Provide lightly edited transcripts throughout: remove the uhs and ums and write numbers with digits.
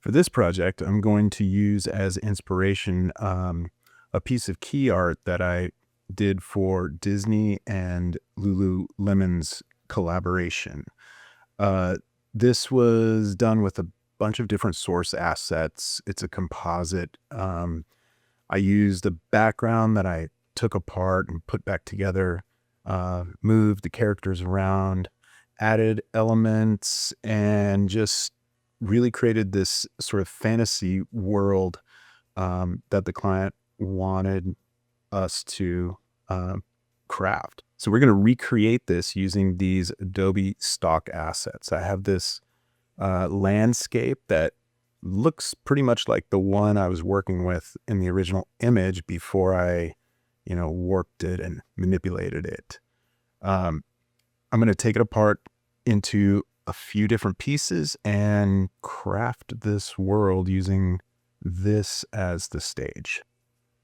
For this project, I'm going to use as inspiration a piece of key art that I did for Disney and Lululemon's collaboration. Uh, this was done with a bunch of different source assets. It's a composite. I used a background that I took apart and put back together, moved the characters around, added elements, and just really created this sort of fantasy world that the client wanted us to craft. So we're going to recreate this using these Adobe stock assets. I have this landscape that looks pretty much like the one I was working with in the original image before I, warped it and manipulated it. Um, I'm going to take it apart into a few different pieces and craft this world using this as the stage.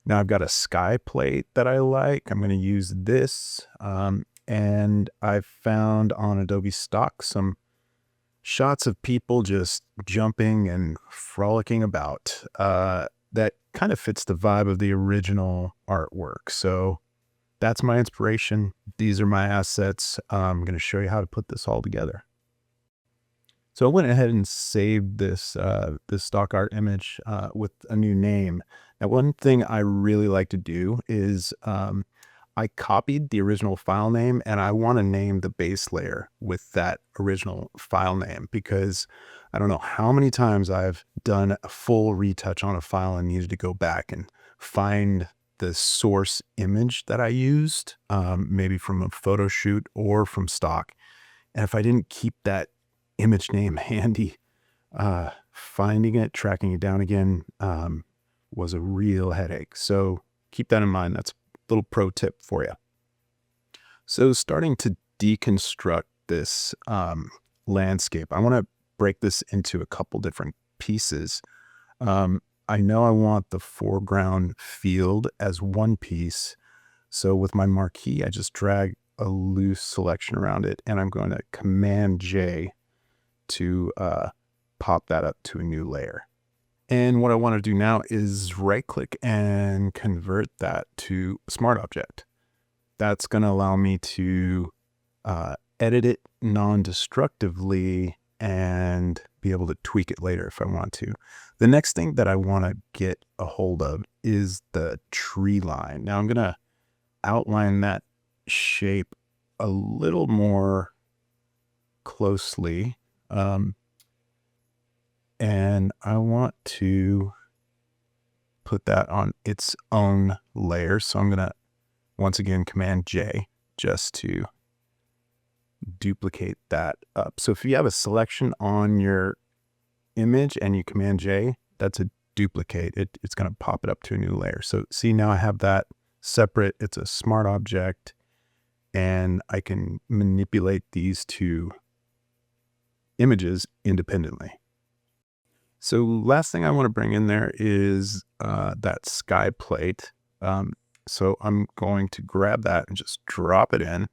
Now I've got a sky plate that I like. I'm going to use this. And I've found on Adobe Stock some shots of people just jumping and frolicking about. That kind of fits the vibe of the original artwork. So that's my inspiration. These are my assets. I'm going to show you how to put this all together. So I went ahead and saved this stock art image with a new name. Now, one thing I really like to do is I copied the original file name and I want to name the base layer with that original file name because I don't know how many times I've done a full retouch on a file and needed to go back and find the source image that I used, maybe from a photo shoot or from stock. And if I didn't keep that image name handy, finding it, tracking it down again, was a real headache. So keep that in mind. That's a little pro tip for you. So starting to deconstruct this landscape, I want to break this into a couple different pieces. I know I want the foreground field as one piece. So with my marquee, I just drag a loose selection around it, and I'm going to Command J to pop that up to a new layer. And what I want to do now is right click and convert that to a smart object. That's going to allow me to edit it non-destructively and be able to tweak it later if I want to. The next thing that I want to get a hold of is the tree line. Now I'm going to outline that shape a little more closely. And I want to put that on its own layer. So I'm going to, once again, Command J just to duplicate that up. So if you have a selection on your image and you Command J, that's a duplicate. It's going to pop it up to a new layer. So see, now I have that separate. It's a smart object, and I can manipulate these two images independently. So last thing I want to bring in there is that sky plate. So I'm going to grab that and just drop it in.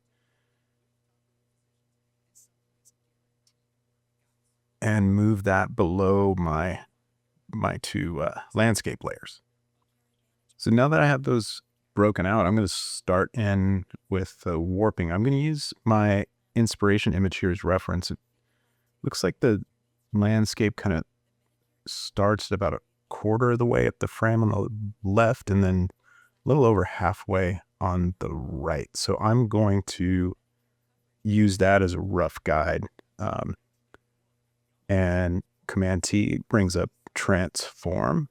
And move that below my two landscape layers. So now that I have those broken out, I'm going to start in with warping. I'm going to use my inspiration image here as reference. It looks like the landscape kind of starts at about a quarter of the way up the frame on the left and then a little over halfway on the right. So I'm going to use that as a rough guide. And Command T brings up transform.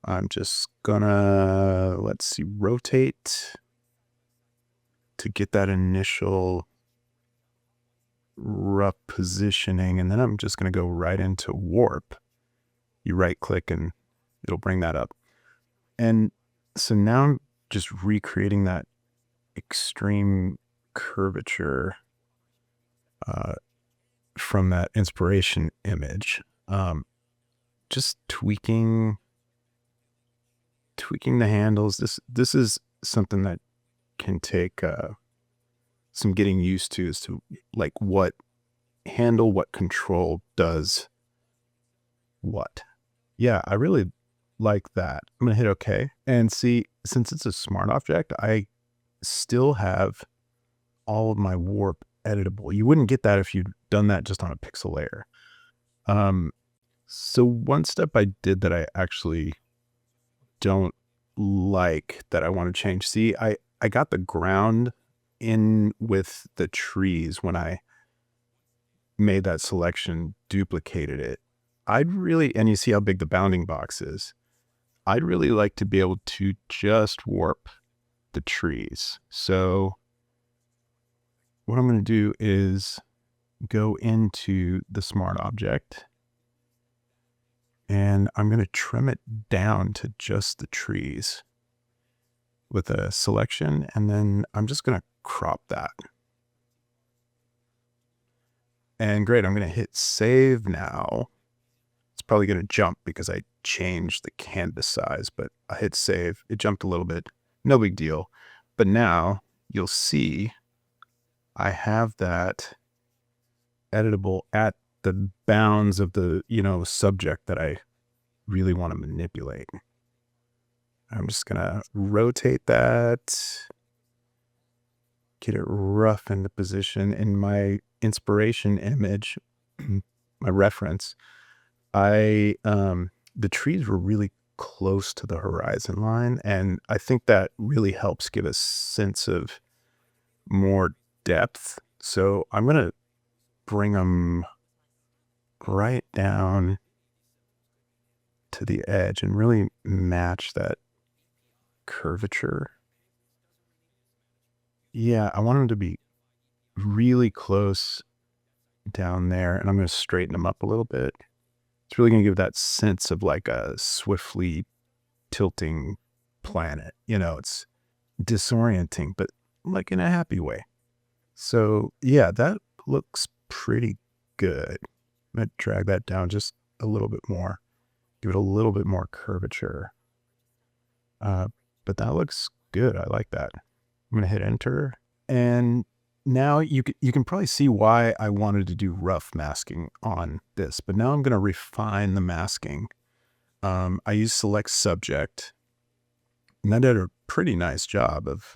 I'm just gonna, let's see, rotate to get that initial rough positioning. And then I'm just gonna go right into warp. You right click and it'll bring that up. And so now I'm just recreating that extreme curvature from that inspiration image. Just tweaking the handles. This is something that can take some getting used to, as to like what control does what? Yeah, I really like that. I'm going to hit OK. And see, since it's a smart object, I still have all of my warp editable. You wouldn't get that if you'd done that just on a pixel layer. So one step I did that I actually don't like that I want to change. See, I got the ground in with the trees when I made that selection, duplicated it. And you see how big the bounding box is. I'd really like to be able to just warp the trees. So what I'm going to do is go into the smart object and I'm going to trim it down to just the trees with a selection. And then I'm just going to crop that. And great, I'm going to hit save now. It's probably going to jump because I changed the canvas size, but I hit save. It jumped a little bit. No big deal. But now you'll see I have that editable at the bounds of the, subject that I really want to manipulate. I'm just going to rotate that, get it rough into position. In my inspiration image, my reference, the trees were really close to the horizon line. And I think that really helps give a sense of more depth. So I'm going to bring them right down to the edge and really match that curvature. Yeah, I want them to be really close down there, and I'm going to straighten them up a little bit. It's really going to give that sense of like a swiftly tilting planet. It's disorienting, but like in a happy way. So yeah, that looks pretty good. I'm going to drag that down just a little bit more, give it a little bit more curvature. But that looks good. I like that. I'm going to hit enter. And now you can probably see why I wanted to do rough masking on this, but now I'm going to refine the masking. I use select subject, and that did a pretty nice job of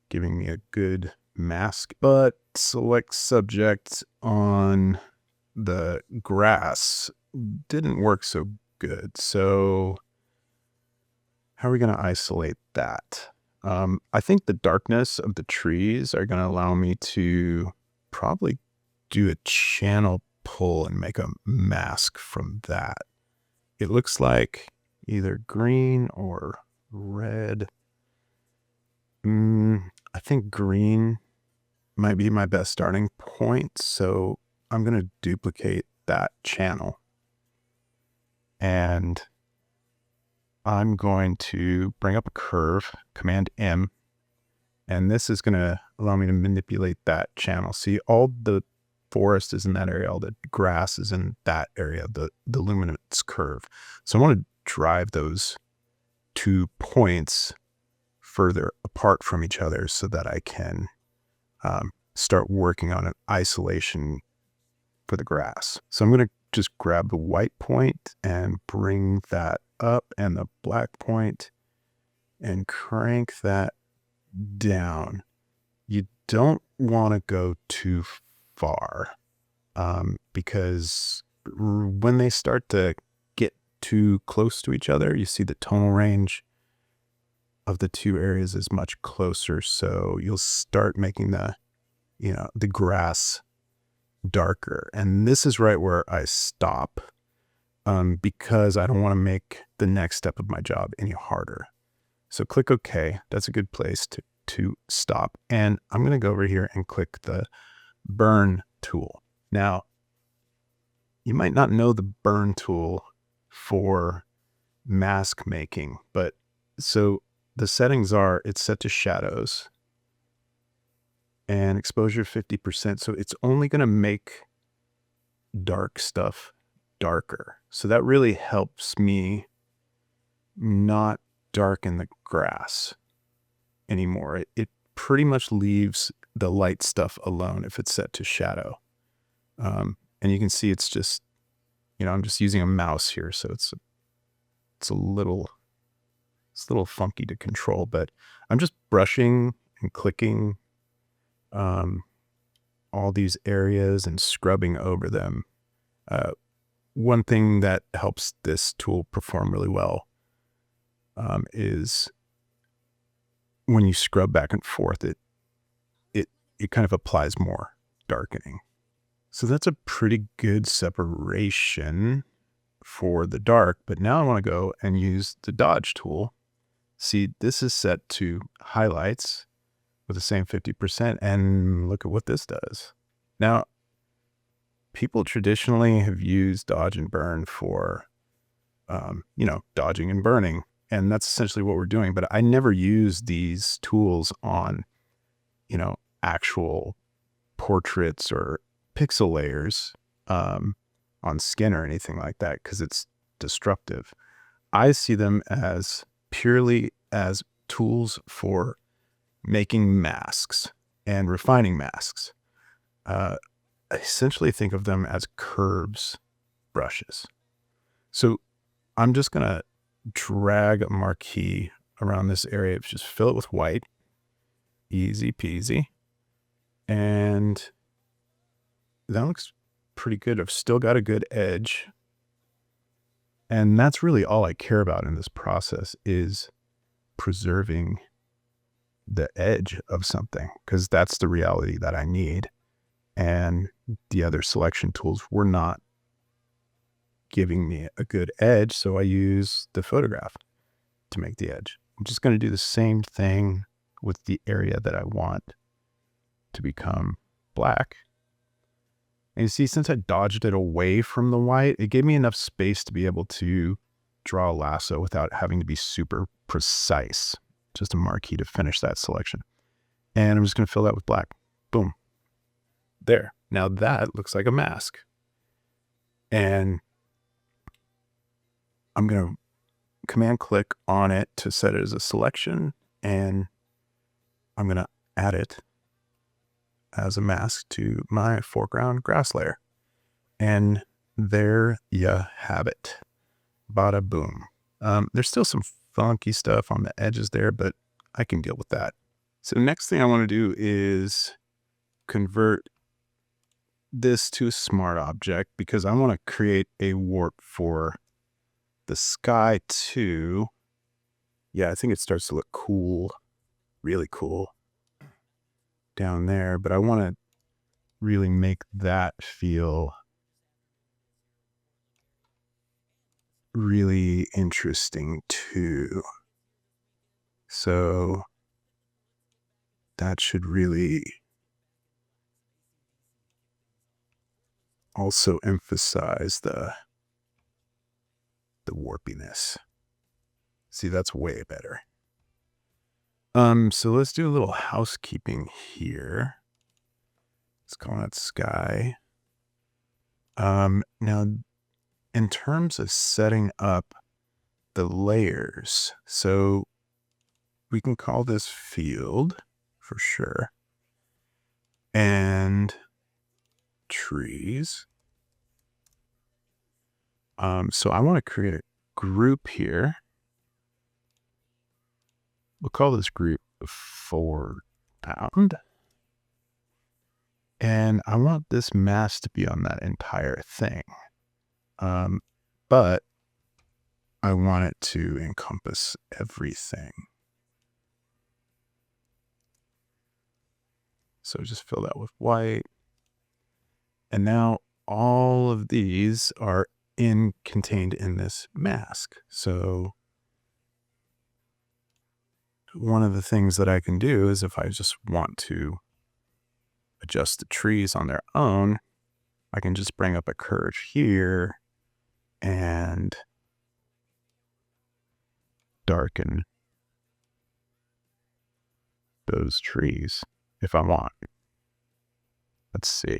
giving me a good mask, but select subject on the grass didn't work so good. So how are we going to isolate that? I think the darkness of the trees are going to allow me to probably do a channel pull and make a mask from that. It looks like either green or red. I think green might be my best starting point. So I'm going to duplicate that channel. And I'm going to bring up a curve, Command M, and this is going to allow me to manipulate that channel. See, all the forest is in that area, all the grass is in that area, the luminance curve. So I want to drive those 2 points further apart from each other so that I can start working on an isolation for the grass. So I'm going to just grab the white point and bring that up and the black point and crank that down. You don't want to go too far because when they start to get too close to each other, you see the tonal range of the two areas is much closer. So you'll start making the grass darker. And this is right where I stop because I don't want to make the next step of my job any harder. So click OK. That's a good place to stop. And I'm going to go over here and click the burn tool. Now, you might not know the burn tool for mask making, but so the settings are, it's set to shadows and exposure 50%. So it's only going to make dark stuff darker. So that really helps me not darken the grass anymore. It pretty much leaves the light stuff alone if it's set to shadow. And you can see it's just I'm just using a mouse here, so it's a little funky to control, but I'm just brushing and clicking all these areas and scrubbing over them. One thing that helps this tool perform really well is when you scrub back and forth, it kind of applies more darkening. So that's a pretty good separation for the dark, but now I want to go and use the dodge tool. See, this is set to highlights with the same 50%, and look at what this does. Now, people traditionally have used dodge and burn for, dodging and burning, and that's essentially what we're doing, but I never use these tools on, actual portraits or pixel layers on skin or anything like that, because it's destructive. I see them as purely as tools for making masks and refining masks. I essentially think of them as curves brushes. So I'm just going to drag a marquee around this area, just fill it with white, easy peasy. And that looks pretty good. I've still got a good edge. And that's really all I care about in this process, is preserving the edge of something, because that's the reality that I need. And the other selection tools were not giving me a good edge, so I use the photograph to make the edge. I'm just going to do the same thing with the area that I want to become black. And you see, since I dodged it away from the white, it gave me enough space to be able to draw a lasso without having to be super precise. Just a marquee to finish that selection. And I'm just going to fill that with black. Boom. There. Now that looks like a mask. And I'm going to command click on it to set it as a selection. And I'm going to add it as a mask to my foreground grass layer. And there you have it. Bada boom. There's still some funky stuff on the edges there, but I can deal with that. So next thing I want to do is convert this to a smart object, because I want to create a warp for the sky too. Yeah, I think it starts to look cool, really cool down there, but I want to really make that feel really interesting too. So that should really also emphasize the warpiness. See, that's way better. So let's do a little housekeeping here. Let's call that sky. Now, in terms of setting up the layers, so we can call this field for sure. And trees. So I want to create a group here. We'll call this group foreground. And I want this mask to be on that entire thing. But I want it to encompass everything. So just fill that with white. And now all of these are contained in this mask. So one of the things that I can do is, if I just want to adjust the trees on their own, I can just bring up a curve here and darken those trees if I want. Let's see.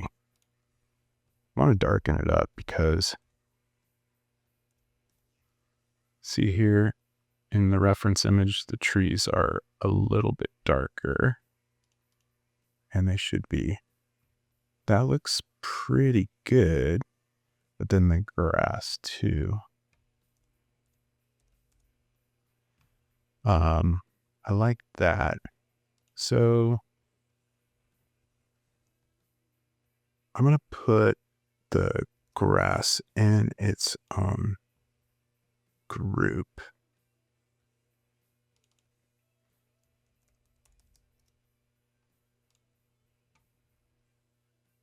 I want to darken it up because, see here in the reference image, the trees are a little bit darker, and they should be. That looks pretty good. but then the grass too. I like that. So I'm going to put the grass in its group.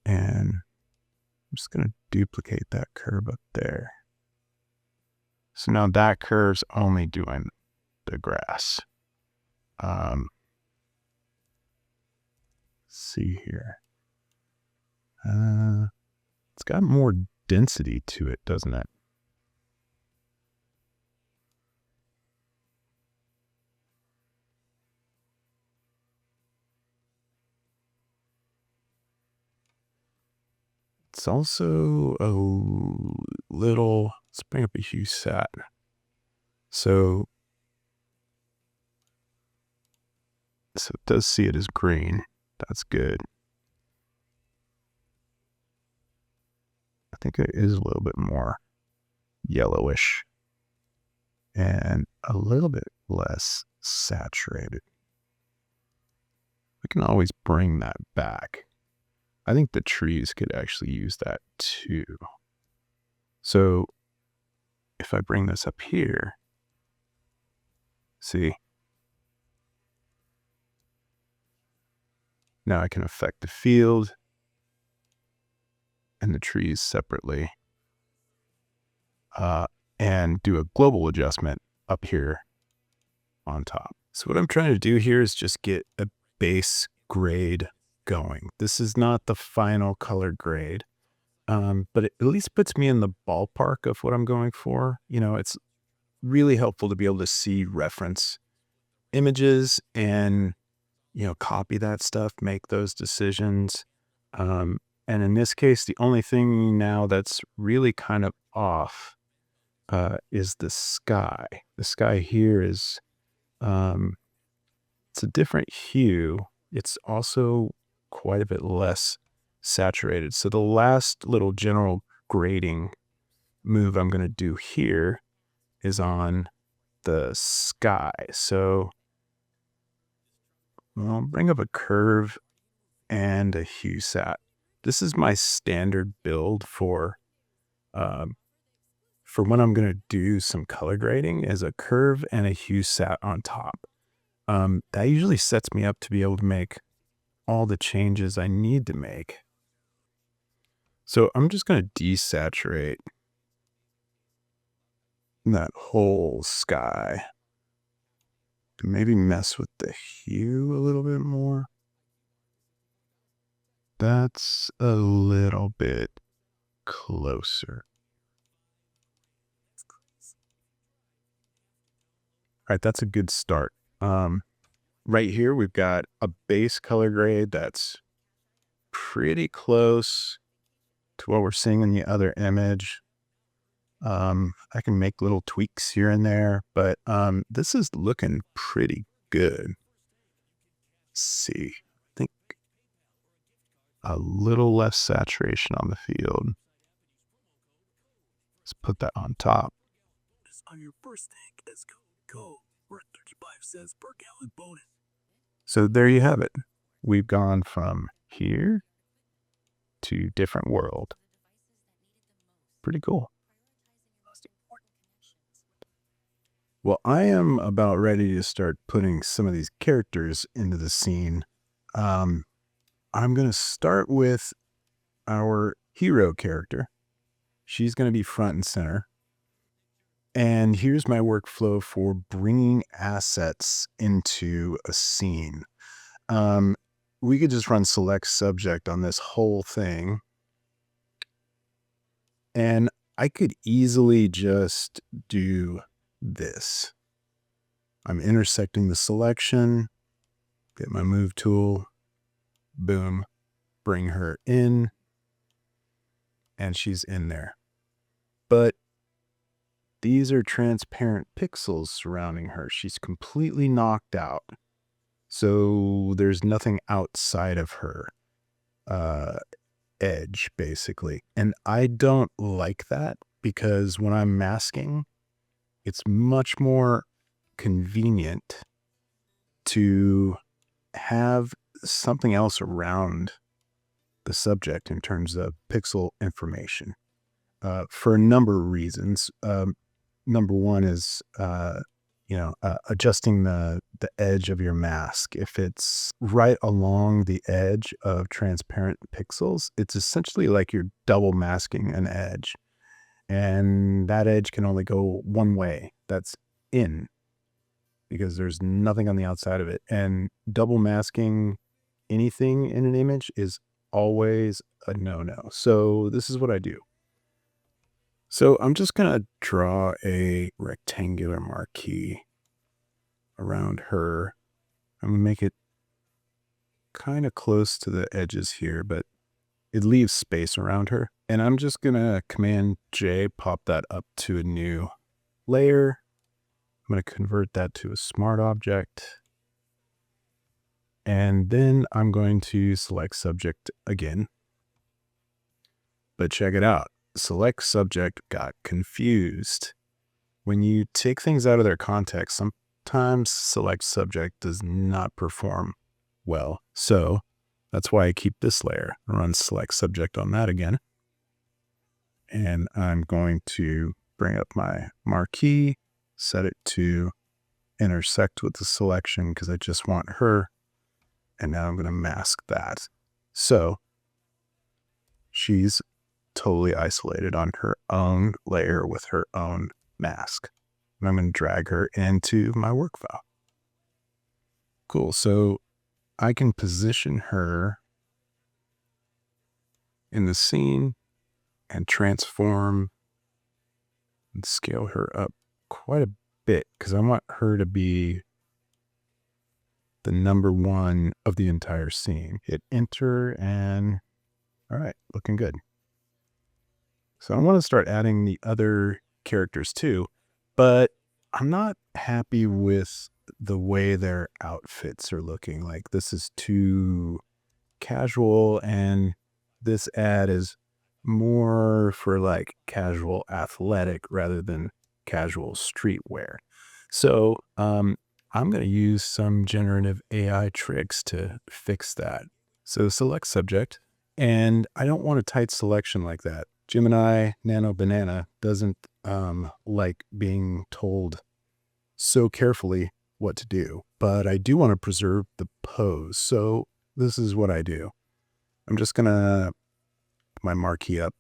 And I'm just going to duplicate that curve up there. So now that curve's only doing the grass. Let's see here. It's got more density to it, doesn't it? It's also a little, let's bring up a hue set. So it does see it as green. That's good. I think it is a little bit more yellowish and a little bit less saturated. We can always bring that back. I think the trees could actually use that too. So if I bring this up here, see, now I can affect the field and the trees separately, and do a global adjustment up here on top. So what I'm trying to do here is just get a base grade going. This is not the final color grade, but it at least puts me in the ballpark of what I'm going for. You know, it's really helpful to be able to see reference images and, you know, copy that stuff, make those decisions. And in this case, the only thing now that's really kind of off is the sky. The sky here is, it's a different hue. It's also quite a bit less saturated. So the last little general grading move I'm going to do here is on the sky. So I'll bring up a curve and a hue set. This is my standard build for when I'm going to do some color grading, is a curve and a hue set on top. That usually sets me up to be able to make all the changes I need to make. So I'm just going to desaturate that whole sky. Maybe mess with the hue a little bit more. That's a little bit closer. All right, that's a good start. Right here, we've got a base color grade that's pretty close to what we're seeing in the other image. I can make little tweaks here and there, but this is looking pretty good. Let's see, I think a little less saturation on the field. Let's put that on top. On your first tank, let's go. We're at 35 cents per gallon bonus. So there you have it. We've gone from here to different world. Pretty cool. Well, I am about ready to start putting some of these characters into the scene. I'm going to start with our hero character. She's going to be front and center. And here's my workflow for bringing assets into a scene. We could just run select subject on this whole thing. And I could easily just do this. I'm intersecting the selection, get my move tool, boom, bring her in, and she's in there. But these are transparent pixels surrounding her. She's completely knocked out. So there's nothing outside of her. edge, basically. And I don't like that because when I'm masking, it's much more convenient to have something else around the subject in terms of pixel information for a number of reasons. Number one is, adjusting the edge of your mask. If it's right along the edge of transparent pixels, it's essentially like you're double masking an edge. And that edge can only go one way. That's in, because there's nothing on the outside of it. And double masking anything in an image is always a no-no. So this is what I do. So I'm just going to draw a rectangular marquee around her. I'm going to make it kind of close to the edges here, but it leaves space around her. And I'm just going to Command J, pop that up to a new layer. I'm going to convert that to a smart object. And then I'm going to select subject again. But check it out. Select subject got confused. When you take things out of their context, sometimes select subject does not perform well. So that's why I keep this layer. Run select subject on that again. And I'm going to bring up my marquee, set it to intersect with the selection because I just want her. And now I'm going to mask that. So she's totally isolated on her own layer with her own mask. And I'm going to drag her into my work file. Cool. So I can position her in the scene and transform and scale her up quite a bit because I want her to be the number one of the entire scene. Hit enter and all right, looking good. So I want to start adding the other characters too, but I'm not happy with the way their outfits are looking. Like this is too casual and this ad is more for like casual athletic rather than casual streetwear. So I'm going to use some generative AI tricks to fix that. So select subject, and I don't want a tight selection like that. Gemini Nano Banana doesn't like being told so carefully what to do, but I do want to preserve the pose. So this is what I do. I'm just going to put my marquee up.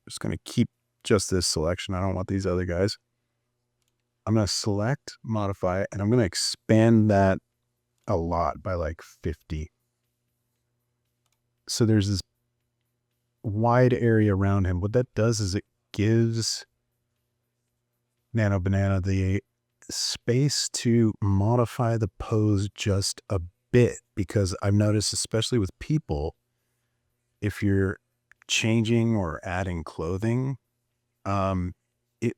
Just going to keep just this selection. I don't want these other guys. I'm going to select, modify, and I'm going to expand that a lot by like 50. So there's this wide area around him. What that does is it gives Nano Banana the space to modify the pose just a bit, because I've noticed, especially with people, if you're changing or adding clothing, it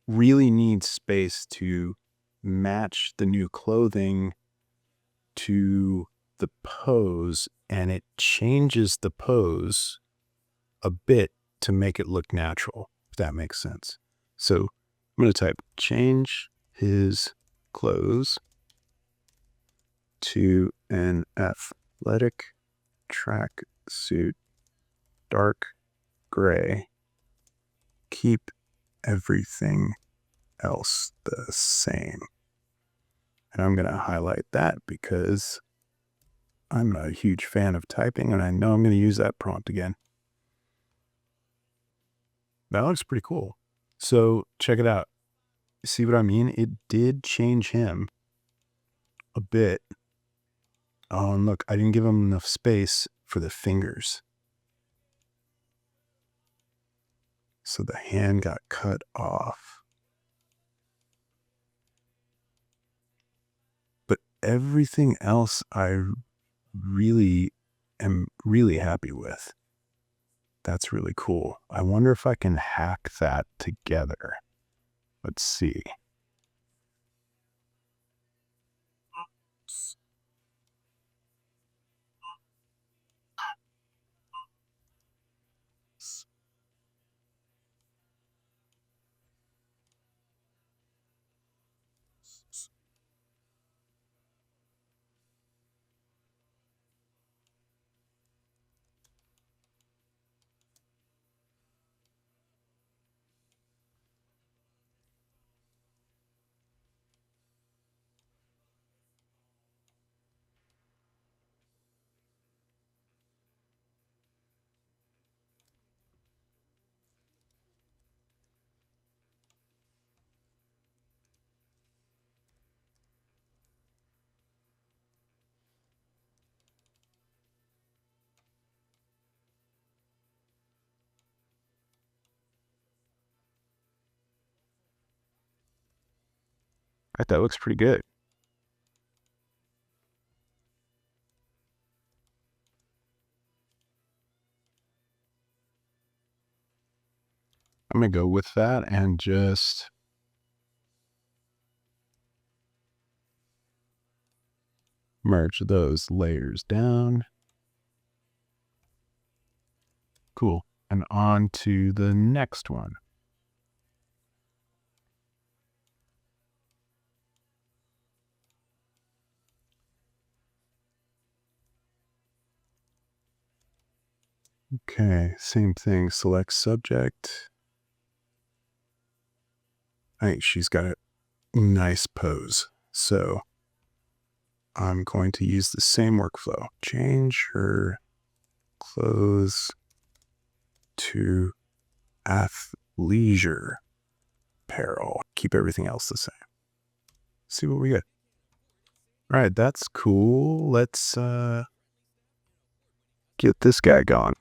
really needs space to match the new clothing to the pose, and it changes the pose a bit to make it look natural, if that makes sense. So I'm going to type change his clothes to an athletic track suit, dark gray. Keep everything else the same. And I'm going to highlight that because I'm a huge fan of typing and I know I'm going to use that prompt again. That looks pretty cool. So check it out. See what I mean? It did change him a bit. Oh, and look, I didn't give him enough space for the fingers. So the hand got cut off. But everything else I really am really happy with. That's really cool. I wonder if I can hack that together. Let's see. right, that looks pretty good. I'm going to go with that and just merge those layers down. Cool. And on to the next one. Okay, same thing. Select subject. I think she's got a nice pose. So I'm going to use the same workflow. Change her clothes to athleisure apparel. Keep everything else the same. See what we get. All right, that's cool. Let's get this guy going.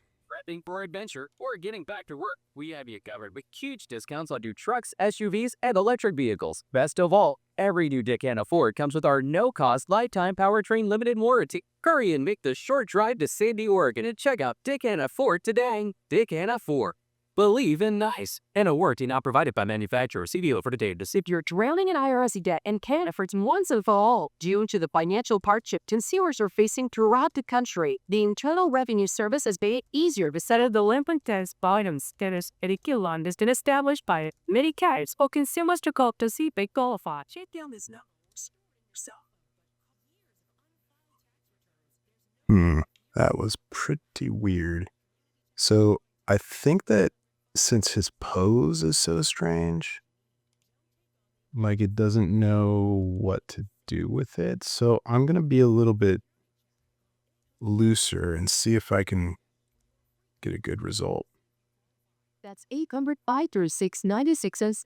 Prepping for adventure or getting back to work, we have you covered with huge discounts on new trucks, SUVs, and electric vehicles. Best of all, every new Dick Hanna Ford comes with our no-cost lifetime powertrain limited warranty. Hurry and make the short drive to Sandy, Oregon and check out Dick Hanna Ford today. Dick Hanna Ford. Believe in nice. And a warranty not provided by manufacturer. See below for details. If you're drowning in IRS debt and can't afford once and for all, due to the financial hardship consumers are facing throughout the country, the Internal Revenue Service has made it easier to settle delinquent tax items that is curriculum has been established by many carriers for consumers to cope to see if they qualify. Check down this number. That was pretty weird. So I think that since his pose is so strange, like it doesn't know what to do with it. So I'm going to be a little bit looser and see if I can get a good result. That's 805 through 696.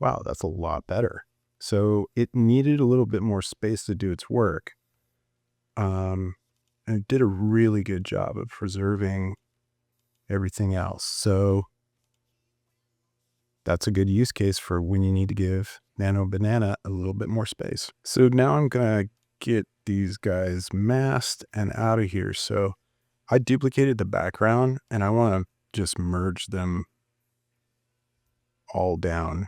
Wow, that's a lot better. So it needed a little bit more space to do its work. And it did a really good job of preserving everything else. So that's a good use case for when you need to give Nano Banana a little bit more space. So now I'm going to get these guys masked and out of here. So I duplicated the background and I want to just merge them all down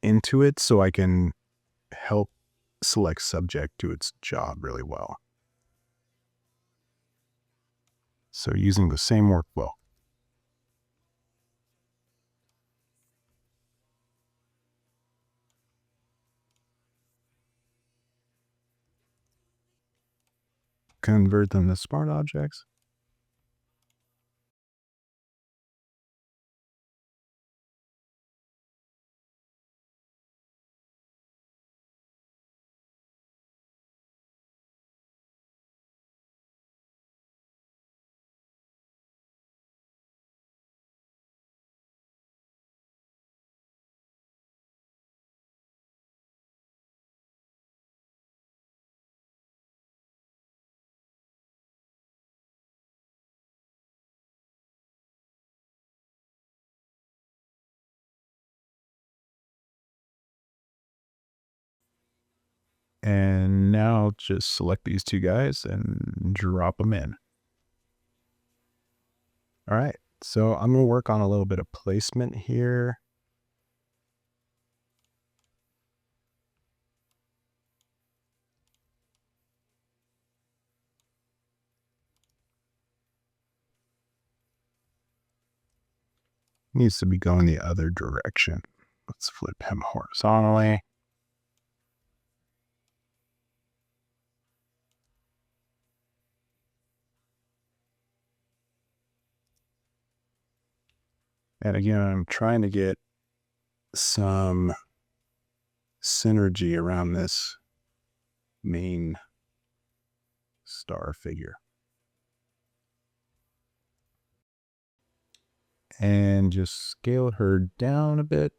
into it so I can help select subject do its job really well. So using the same workflow. Convert them to smart objects. And now just select these two guys and drop them in. All right, so I'm going to work on a little bit of placement here. Needs to be going the other direction. Let's flip him horizontally. And again, I'm trying to get some synergy around this main star figure. And just scale her down a bit.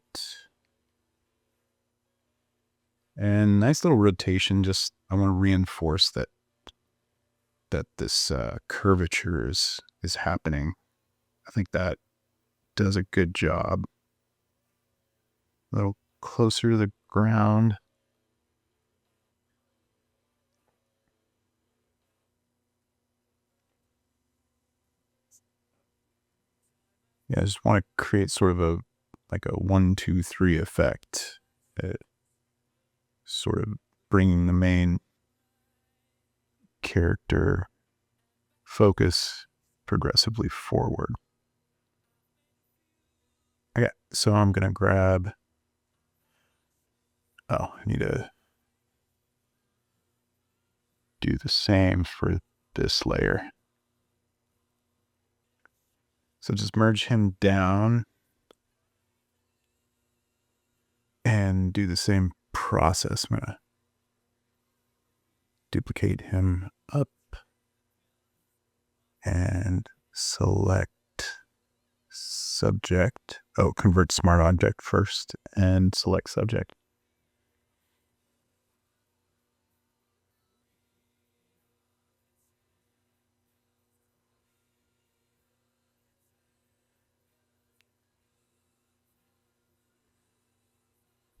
And nice little rotation. Just, I want to reinforce that this curvature is happening. I think that does a good job. A little closer to the ground. Yeah, I just want to create sort of a 1, 2, 3 effect. Sort of bringing the main character focus progressively forward. Okay, so I'm going to grab, I need to do the same for this layer. So just merge him down and do the same process. I'm going to duplicate him up and select subject. Oh, convert smart object first and select subject.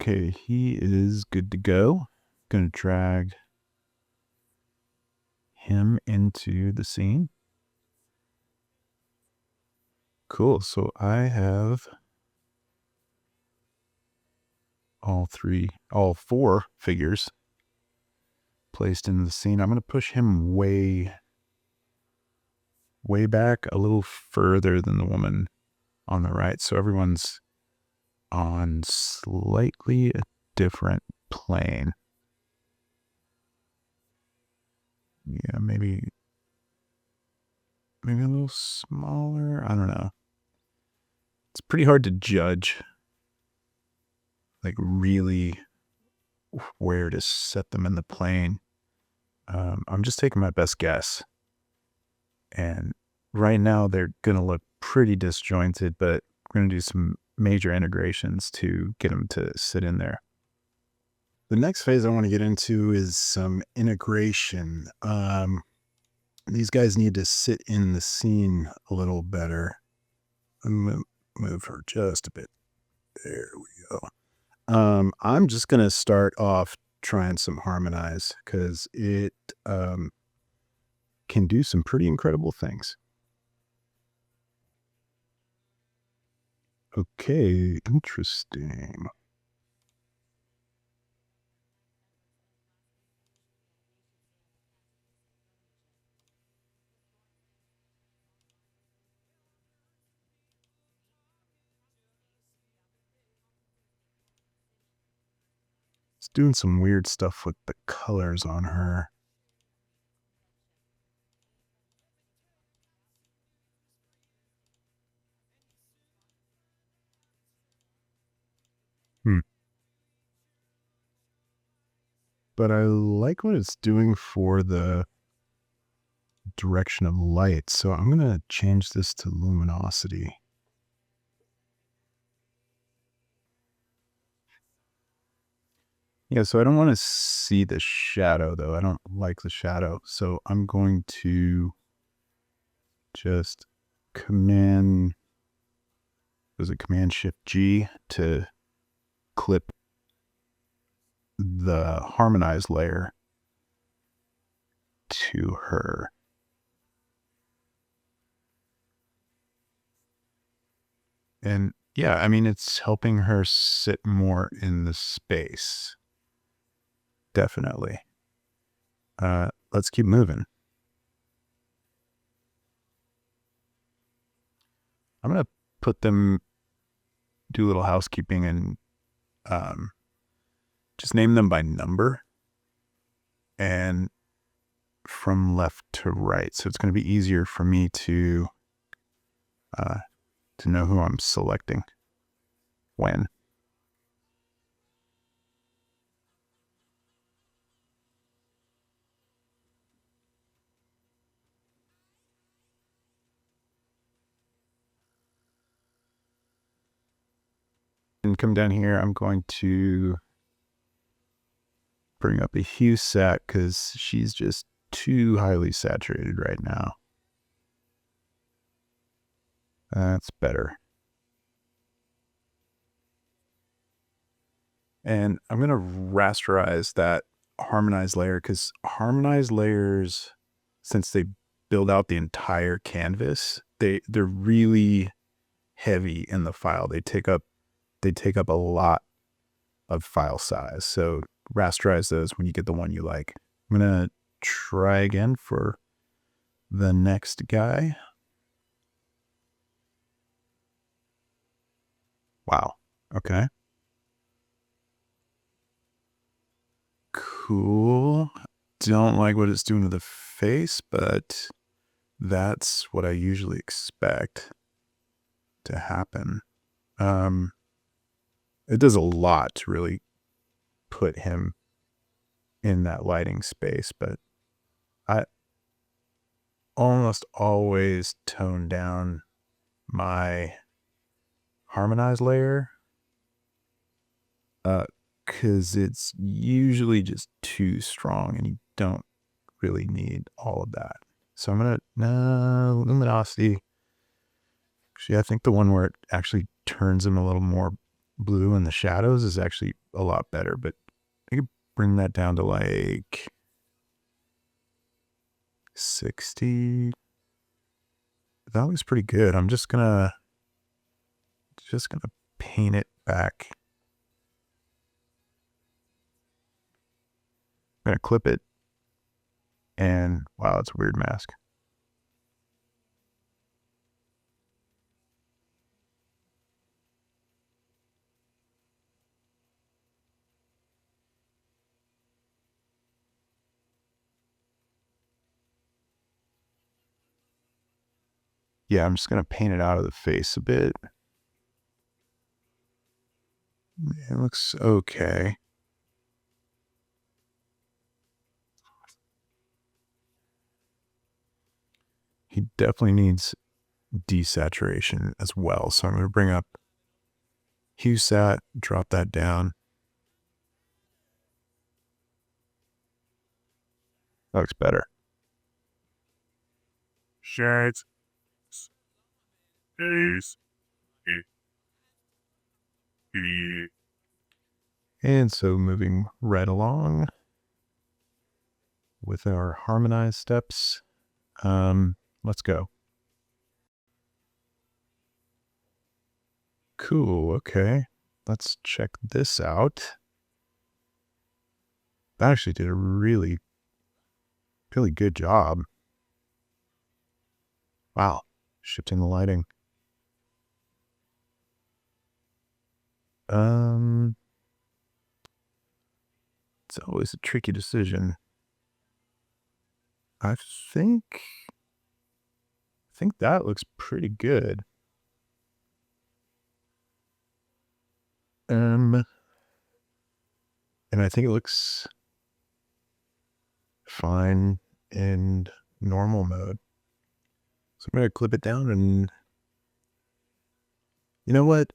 Okay, he is good to go. Going to drag him into the scene. Cool. So I have all 4 figures placed in the scene. I'm going to push him way back, a little further than the woman on the right. So everyone's on slightly a different plane. Yeah, maybe a little smaller. I don't know. It's pretty hard to judge, like, really where to set them in the plane. I'm just taking my best guess. And right now they're going to look pretty disjointed, but we're going to do some major integrations to get them to sit in there. The next phase I want to get into is some integration. These guys need to sit in the scene a little better. I'm going to move her just a bit. There we go. I'm just going to start off trying some harmonize because it can do some pretty incredible things. Okay, interesting. It's doing some weird stuff with the colors on her. But I like what it's doing for the direction of light. So I'm going to change this to luminosity. Yeah, so I don't want to see the shadow though. I don't like the shadow. So I'm going to just Command Shift G to clip the harmonize layer to her. And yeah, I mean, it's helping her sit more in the space. Definitely. Let's keep moving. I'm going to put them, do a little housekeeping and just name them by number and from left to right. So it's going to be easier for me to know who I'm selecting when. and come down here. I'm going to bring up a hue set because she's just too highly saturated right now. That's better. And I'm going to rasterize that harmonized layer because harmonized layers, since they build out the entire canvas, they're really heavy in the file. They take up a lot of file size. So rasterize those when you get the one you like. I'm going to try again for the next guy. Wow. Okay. Cool. Don't like what it's doing to the face, but that's what I usually expect to happen. It does a lot to really put him in that lighting space, but I almost always tone down my harmonized layer because it's usually just too strong and you don't really need all of that. So I'm gonna luminosity. Actually, I think the one where it actually turns him a little more blue in the shadows is actually a lot better, but I could bring that down to like 60. That looks pretty good. I'm just gonna paint it back. I'm gonna clip it, and wow, it's a weird mask. Yeah, I'm just gonna paint it out of the face a bit. It looks okay. He definitely needs desaturation as well. So I'm going to bring up hue sat, drop that down. That looks better. Shades. Days. And so moving right along with our harmonized steps. Let's go. Cool. Okay. Let's check this out. That actually did a really, really good job. Wow. Shifting the lighting. It's always a tricky decision. I think that looks pretty good. And I think it looks fine in normal mode. So I'm going to clip it down, and you know what?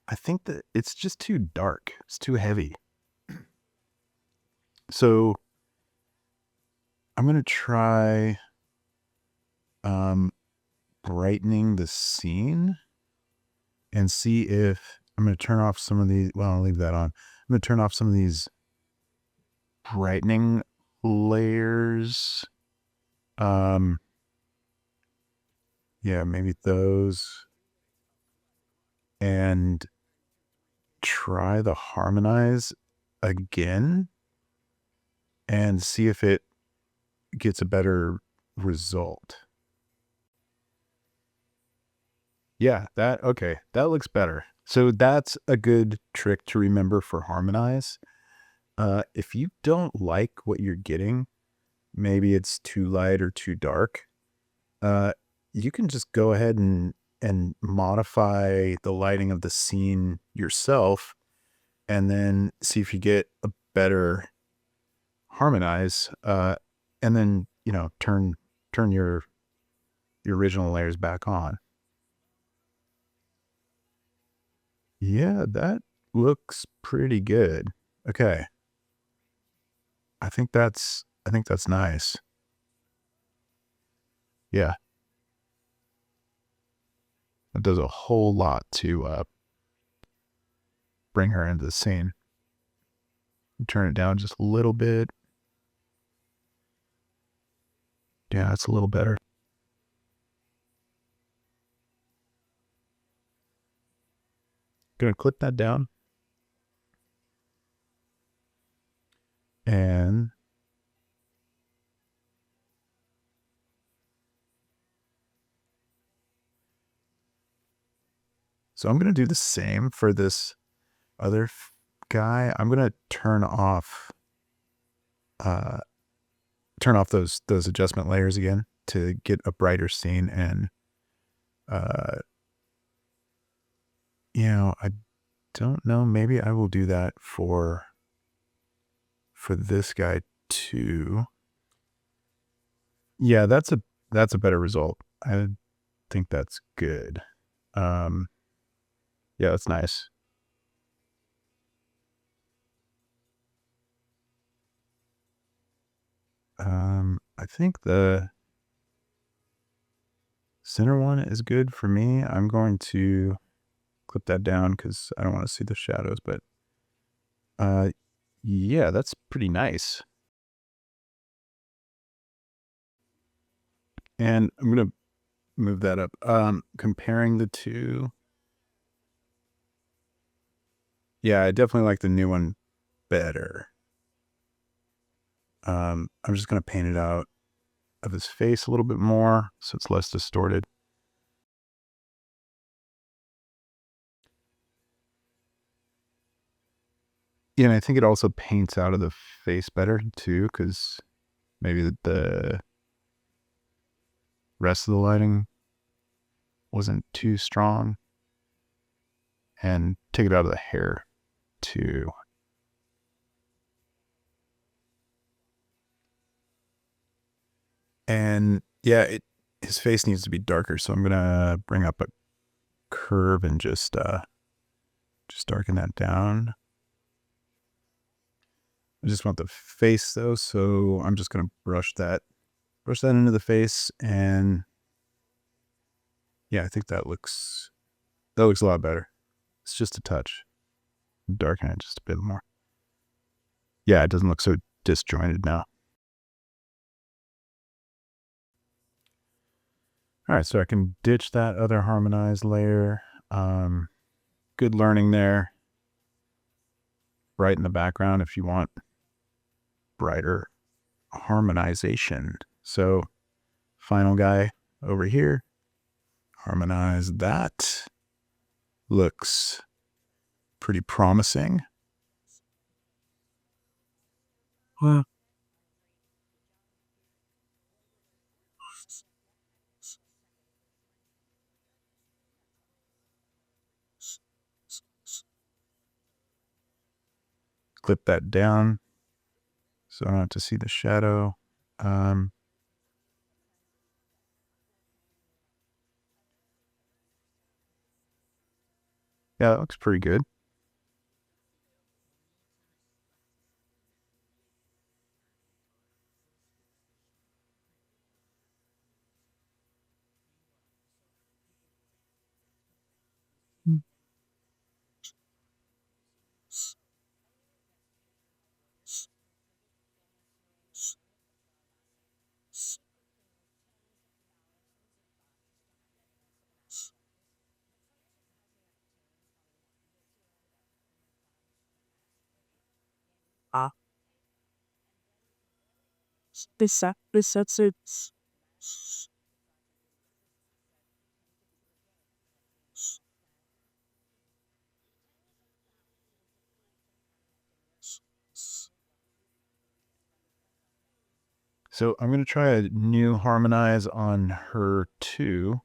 I think that it's just too dark. It's too heavy. So I'm going to try brightening the scene and see if I'm going to turn off some of these. Well, I'll leave that on. I'm going to turn off some of these brightening layers. Yeah, maybe those. And try the harmonize again and see if it gets a better result. Yeah, that looks better. So that's a good trick to remember for harmonize. If you don't like what you're getting, maybe it's too light or too dark, you can just go ahead and modify the lighting of the scene yourself and then see if you get a better harmonize, and then, turn your original layers back on. Yeah, that looks pretty good. Okay. I think that's nice. Yeah, that does a whole lot to bring her into the scene. Turn it down just a little bit. Yeah, that's a little better. Gonna clip that down. And so I'm going to do the same for this other guy. I'm going to uh, turn off those adjustment layers again to get a brighter scene. And, uh, I don't know. Maybe I will do that for this guy too. Yeah, that's a better result. I think that's good. Um, yeah, that's nice. I think the center one is good for me. I'm going to clip that down because I don't want to see the shadows, but uh, yeah, that's pretty nice. And I'm going to move that up. Comparing the two. Yeah, I definitely like the new one better. I'm just going to paint it out of his face a little bit more so it's less distorted. Yeah, and I think it also paints out of the face better too, because maybe the rest of the lighting wasn't too strong. And take it out of the hair too. And yeah, his face needs to be darker, so I'm gonna bring up a curve and just darken that down. I just want the face though, so I'm just gonna brush that into the face, and yeah, I think that looks a lot better. It's just a touch. Darken it just a bit more. Yeah, it doesn't look so disjointed now. All right, so I can ditch that other harmonized layer. Good learning there. Bright in the background if you want brighter harmonization. So final guy over here, harmonize that. Looks pretty promising. Well, clip that down so I don't have to see the shadow. Um, yeah, that looks pretty good. Ah, this it. So I'm going to try a new harmonize on her too.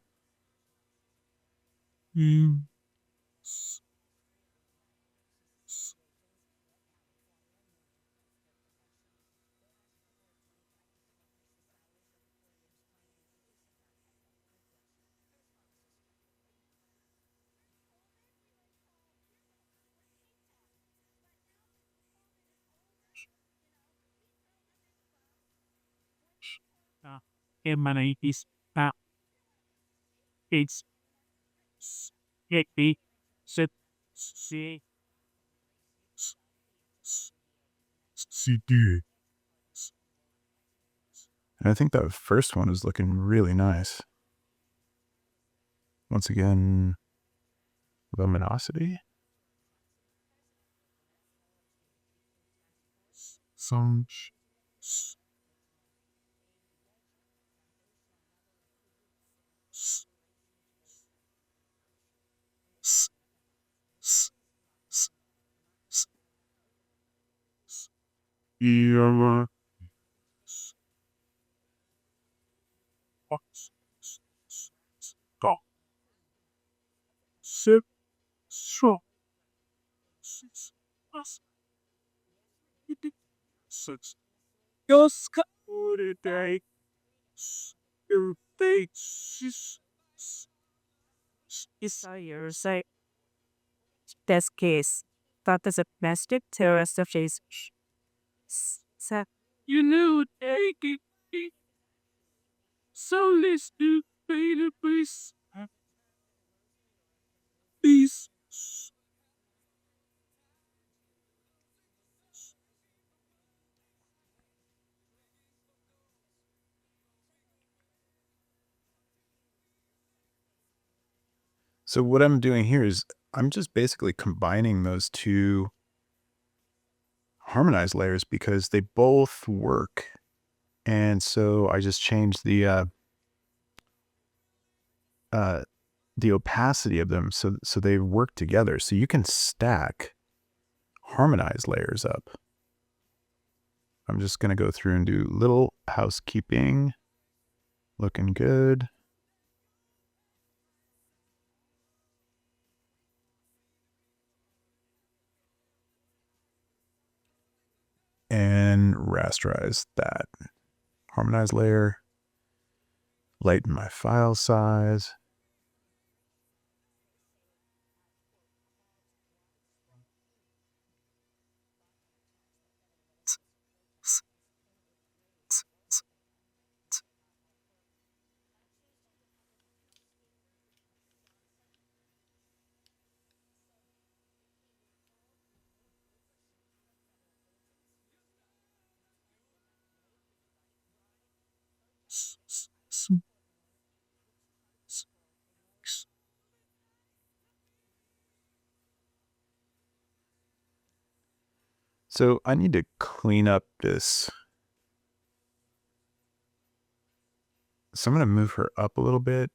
emanates it's happy set c cd. And I think that first one is looking really nice. Once again, luminosity. Sound yeah, go sip so six us it six Yoska day day desire say this case that is a plastic terrorist of Jesus. So you know take it so let's do better please. So what I'm doing here is I'm just basically combining those two harmonized layers because they both work. And so I just changed the opacity of them so they work together. So you can stack harmonized layers up. I'm just going to go through and do little housekeeping. Looking good. And rasterize that. Harmonize layer. Lighten my file size. So I need to clean up this. So I'm going to move her up a little bit.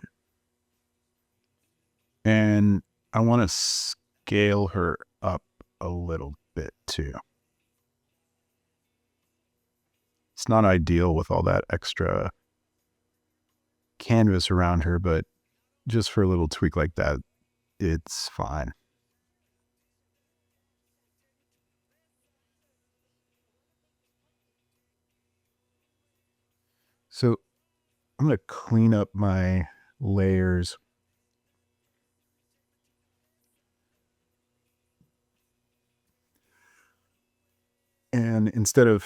And I want to scale her up a little bit too. It's not ideal with all that extra canvas around her, but just for a little tweak like that, it's fine. So I'm going to clean up my layers. And instead of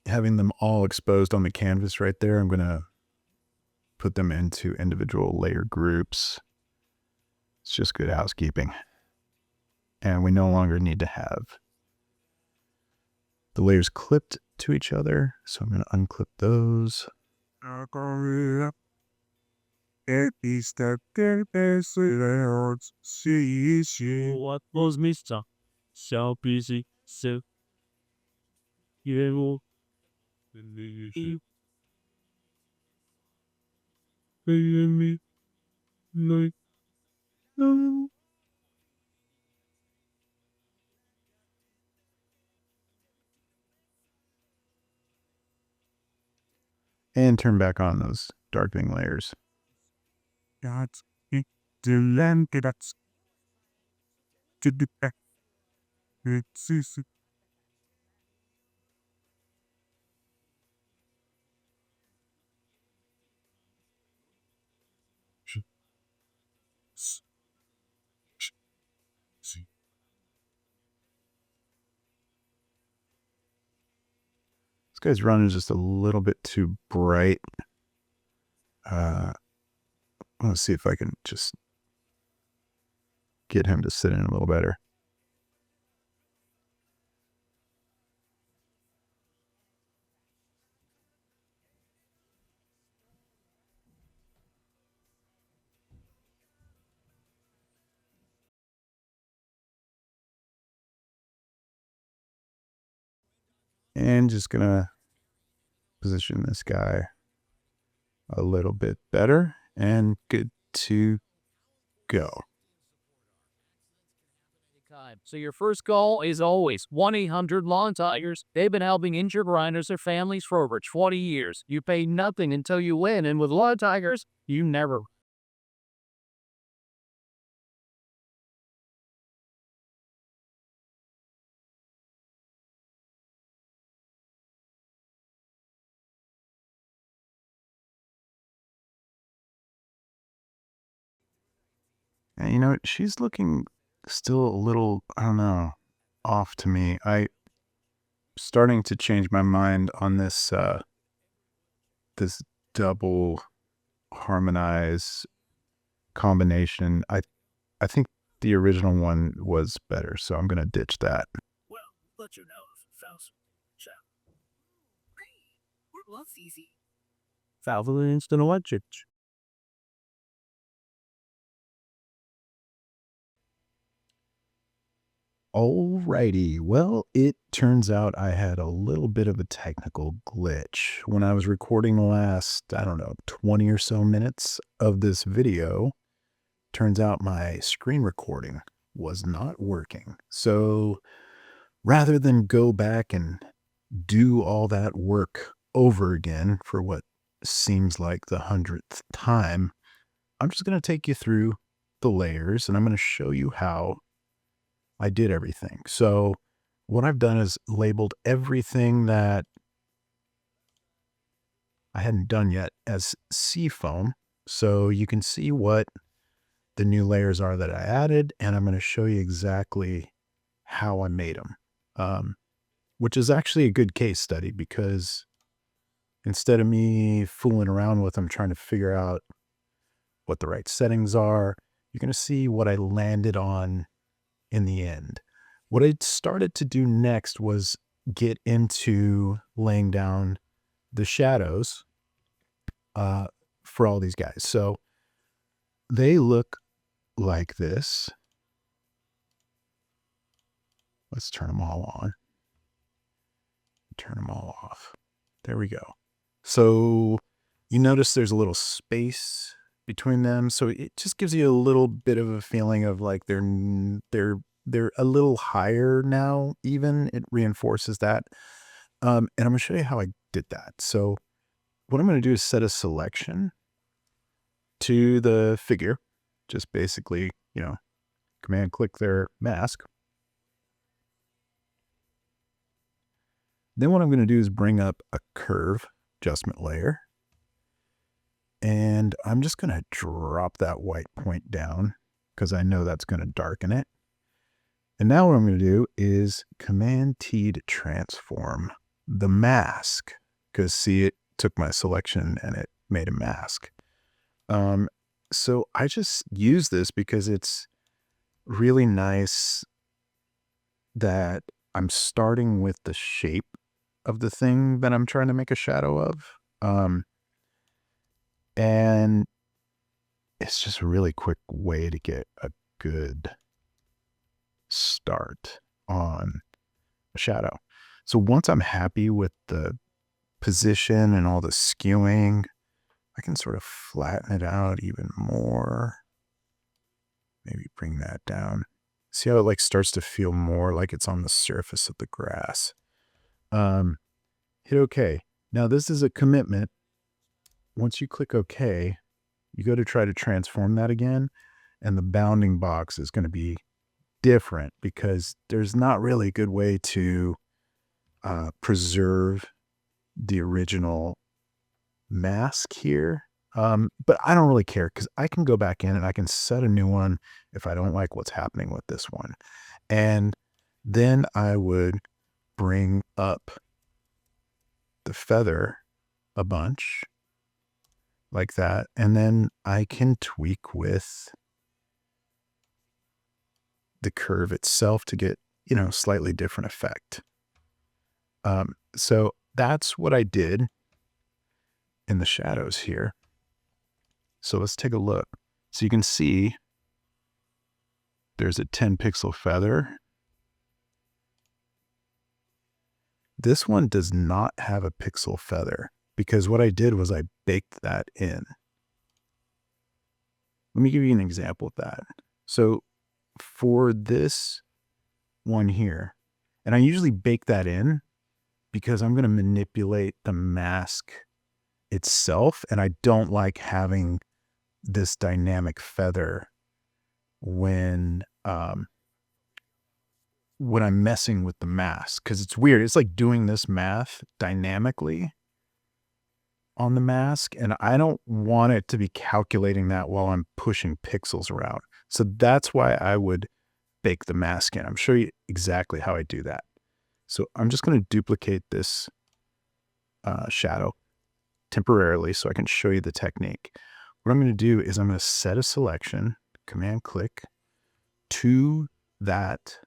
having them all exposed on the canvas right there, I'm going to put them into individual layer groups. It's just good housekeeping. And we no longer need to have the layers clipped to each other. So I'm going to unclip those. It is the best words see you. What was Mr. So busy, so you me like no. And turn back on those darkening layers. That's it. The land that's to the back. It's easy. This guy's running just a little bit too bright. Let's see if I can just get him to sit in a little better. And just gonna position this guy a little bit better and good to go. So your first call is always 1-800-Lawn Tigers. They've been helping injured riders or families for over 20 years. You pay nothing until you win, and with Lawn Tigers, you never. And you know what? She's looking still a little, I don't know, off to me. I starting to change my mind on this this double harmonize combination. I think the original one was better, so I'm gonna ditch that. Well, let you know if Faust shall. We're love easy. Faust instant electric. Alrighty, well, it turns out I had a little bit of a technical glitch. When I was recording the last, I don't know, 20 or so minutes of this video, turns out my screen recording was not working. So rather than go back and do all that work over again for what seems like the 100th time, I'm just going to take you through the layers and I'm going to show you how I did everything. So what I've done is labeled everything that I hadn't done yet as seafoam. So you can see what the new layers are that I added, and I'm going to show you exactly how I made them, which is actually a good case study because instead of me fooling around with them trying to figure out what the right settings are, you're going to see what I landed on in the end. What I started to do next was get into laying down the shadows for all these guys. So they look like this. Let's turn them all on. Turn them all off. There we go. So you notice there's a little space between them. So it just gives you a little bit of a feeling of like they're a little higher now, even. It reinforces that. And I'm going to show you how I did that. So what I'm going to do is set a selection to the figure. Just basically, command click their mask. Then what I'm going to do is bring up a curve adjustment layer. And I'm just going to drop that white point down because I know that's going to darken it. And now what I'm going to do is Command T to transform the mask, because see, it took my selection and it made a mask. So I just use this because it's really nice that I'm starting with the shape of the thing that I'm trying to make a shadow of. And it's just a really quick way to get a good start on a shadow. So once I'm happy with the position and all the skewing, I can sort of flatten it out even more. Maybe bring that down. See how it like starts to feel more like it's on the surface of the grass. Hit OK. Now this is a commitment. Once you click OK, you go to try to transform that again, and the bounding box is going to be different because there's not really a good way to preserve the original mask here. But I don't really care because I can go back in and I can set a new one if I don't like what's happening with this one. And then I would bring up the feather a bunch like that. And then I can tweak with the curve itself to get, slightly different effect. So that's what I did in the shadows here. So let's take a look. So you can see there's a 10 pixel feather. This one does not have a pixel feather because what I did was I baked that in. Let me give you an example of that. So for this one here, and I usually bake that in because I'm going to manipulate the mask itself, and I don't like having this dynamic feather when I'm messing with the mask, because it's weird. It's like doing this math dynamically on the mask, and I don't want it to be calculating that while I'm pushing pixels around. So that's why I would bake the mask in. I'm show you exactly how I do that. So I'm just going to duplicate this shadow temporarily so I can show you the technique. What I'm going to do is I'm going to set a selection, Command click to that,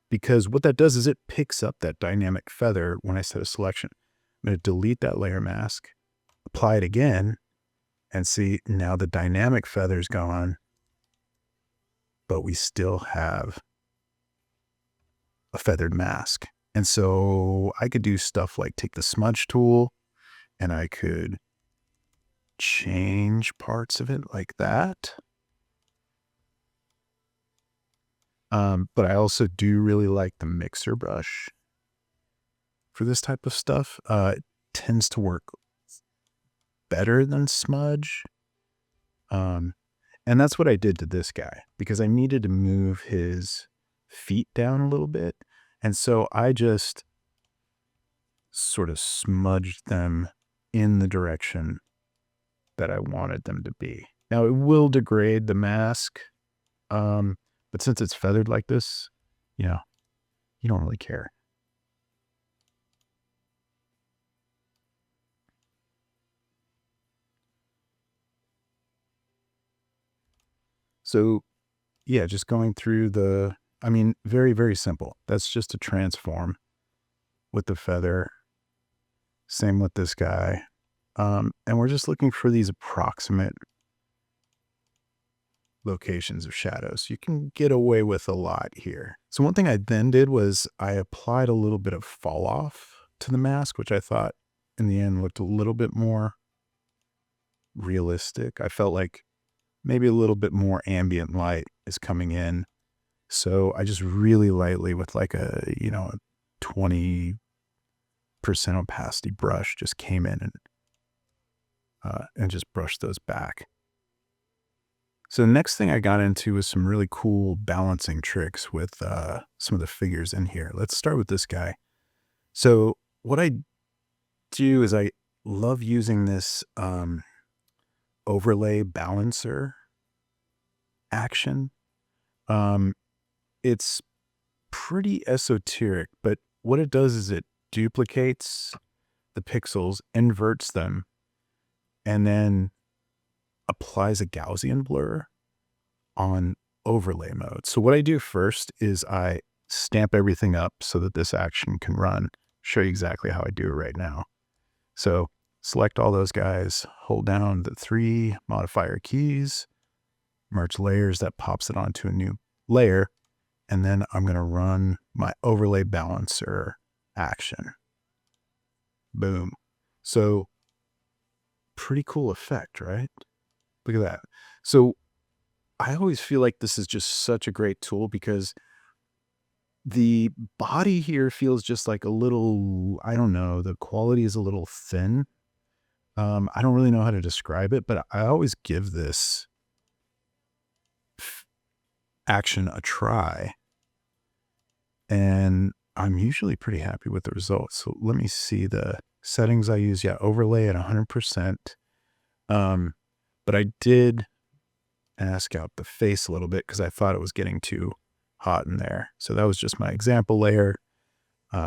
because what that does is it picks up that dynamic feather when I set a selection. I'm going to delete that layer mask, apply it again, and see now the dynamic feather's gone, but we still have a feathered mask. And so I could do stuff like take the smudge tool and I could change parts of it like that. But I also do really like the mixer brush for this type of stuff. It tends to work better than smudge. And that's what I did to this guy because I needed to move his feet down a little bit. And so I just sort of smudged them in the direction that I wanted them to be. Now it will degrade the mask. But since it's feathered like this, you don't really care. So yeah, just going through very, very simple. That's just a transform with the feather. Same with this guy. And we're just looking for these approximate locations of shadows. You can get away with a lot here. So one thing I then did was I applied a little bit of fall off to the mask, which I thought in the end looked a little bit more realistic. I felt like maybe a little bit more ambient light is coming in. So I just really lightly with like a 20% opacity brush just came in and just brushed those back. So the next thing I got into was some really cool balancing tricks with some of the figures in here. Let's start with this guy. So what I do is I love using this overlay balancer action. It's pretty esoteric, but what it does is it duplicates the pixels, inverts them, and then applies a Gaussian blur on overlay mode. So what I do first is I stamp everything up so that this action can run. Show you exactly how I do it right now. So select all those guys, hold down the 3 modifier keys, merge layers, that pops it onto a new layer, and then I'm going to run my overlay balancer action. Boom. So pretty cool effect, right? Look at that. So I always feel like this is just such a great tool because the body here feels just like a little, I don't know, the quality is a little thin. I don't really know how to describe it, but I always give this action a try. And I'm usually pretty happy with the results. So let me see the settings I use. Yeah, overlay at 100%. But I did ask out the face a little bit because I thought it was getting too hot in there. So that was just my example layer. We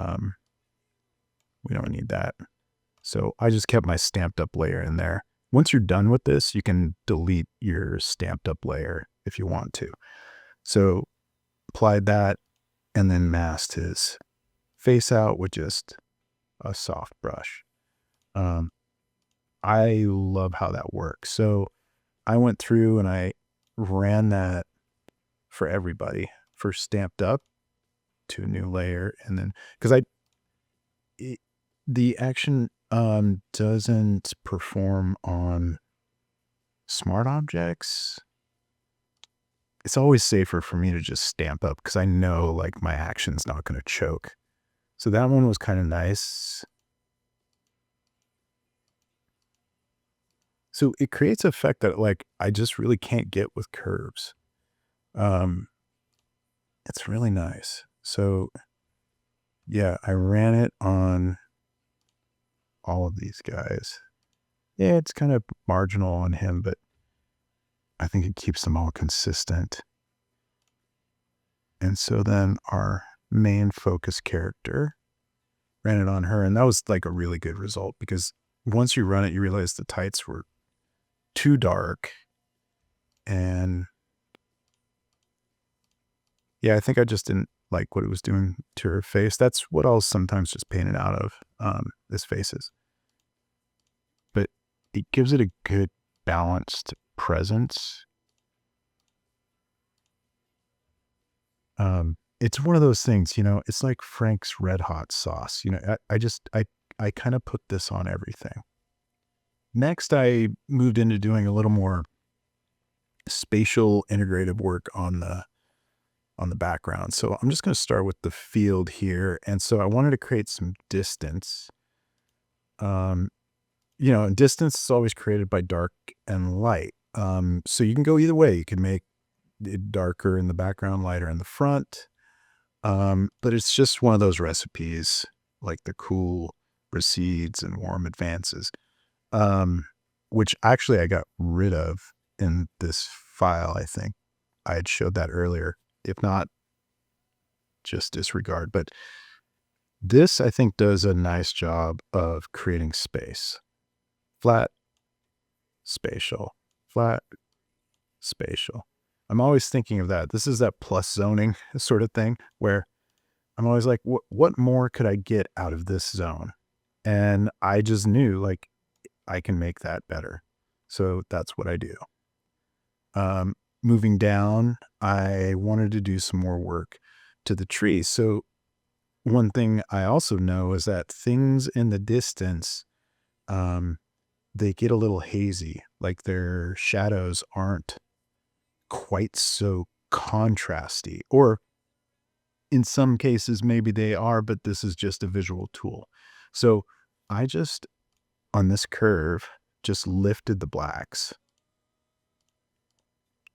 don't need that. So I just kept my stamped up layer in there. Once you're done with this, you can delete your stamped up layer if you want to. So applied that and then masked his face out with just a soft brush. I love how that works. So I went through and I ran that for everybody. First stamped up to a new layer, and then because the action doesn't perform on smart objects. It's always safer for me to just stamp up because I know like my action's not going to choke. So that one was kind of nice. So it creates an effect that like I just really can't get with curves. It's really nice. So yeah, I ran it on all of these guys. Yeah, it's kind of marginal on him, but I think it keeps them all consistent. And so then our main focus character, ran it on her, and that was like a really good result because once you run it, you realize the tights were too dark. And yeah, I think I just didn't like what it was doing to her face. That's what I'll sometimes just paint it out of, his faces. But it gives it a good balanced presence. It's one of those things, you know, it's like Frank's Red Hot sauce. You know, I kind of put this on everything. Next, I moved into doing a little more spatial integrative work on the background. So I'm just going to start with the field here. And so I wanted to create some distance. You know, and distance is always created by dark and light. So you can go either way. You can make it darker in the background, lighter in the front. But it's just one of those recipes, like the cool recedes and warm advances, which actually I got rid of in this file. I think I had showed that earlier. If not, just disregard. But this, I think, does a nice job of creating space. Flat, spatial, flat, spatial. I'm always thinking of that. This is that plus zoning sort of thing where I'm always like, what more could I get out of this zone? And I just knew like I can make that better. So that's what I do. Moving down, I wanted to do some more work to the tree. So one thing I also know is that things in the distance, they get a little hazy, like their shadows aren't quite so contrasty, or in some cases, maybe they are, but this is just a visual tool. So I just, on this curve, just lifted the blacks.